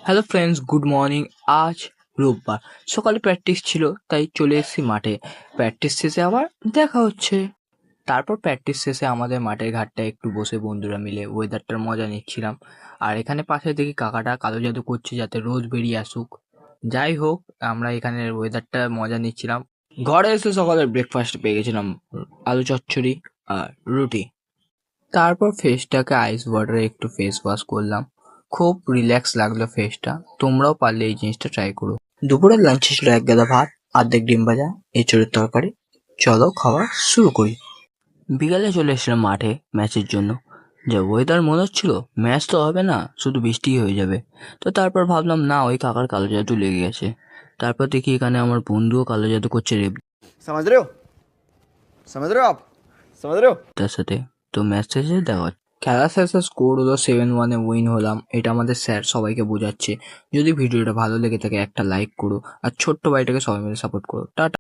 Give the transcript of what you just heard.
Hello friends, good morning. আজ রোববার সকালে প্র্যাকটিস ছিল, তাই চলে এসেছি মাঠে। প্র্যাকটিস শেষে আবার দেখা হচ্ছে। তারপর প্র্যাকটিস শেষে আমাদের মাঠের ঘাটটায় একটু বসে বন্ধুরা মিলে ওয়েদারটার মজা নিচ্ছিলাম। আর এখানে পাশে দেখি কাকাটা কালো জাদু করছে যাতে রোদ বেরিয়ে আসুক। যাই হোক, আমরা এখানের ওয়েদারটা মজা নিচ্ছিলাম। ঘরে এসে সকালের ব্রেকফাস্ট পেয়ে গেছিলাম আলু চচ্চড়ি আর রুটি। তারপর ফেসটাকে আইস ওয়াটারে একটু ফেস ওয়াশ করলাম। খুব রিল্যাক্স লাগলো ফেসটা। তোমরাও পারলে এই জিনিসটা ট্রাই করো। দুপুরের লাঞ্চে ছিল এক গাদা ভাত, অর্ধেক ডিম ভাজা, এঁচড়ের তরকারি। চলো খাওয়া শুরু করি। বিকালে চলে এসেছিলাম মাঠে ম্যাচের জন্য। যা ওয়েদার মনে হচ্ছিল ম্যাচ তো হবে না, শুধু বৃষ্টিই হয়ে যাবে। তো তারপর ভাবলাম না, ওই কাকার কালো জাদু লেগে গেছে। তারপর দেখি এখানে আমার বন্ধুও কালো জাদু করছে রে समझ रहे हो समझ रहे हो आप समझ रहे हो তার সাথে। তো ম্যাচ শেষে দেখা হচ্ছে। খেলা শেষে স্কোর হলো 7-1 উইন হলাম। এটা আমাদের স্যার সবাইকে বোঝাচ্ছে। যদি ভিডিওটা ভালো লেগে থাকে একটা লাইক করো, আর ছোট্ট ভাইটাকে সবাই মিলে সাপোর্ট করো। টাটা।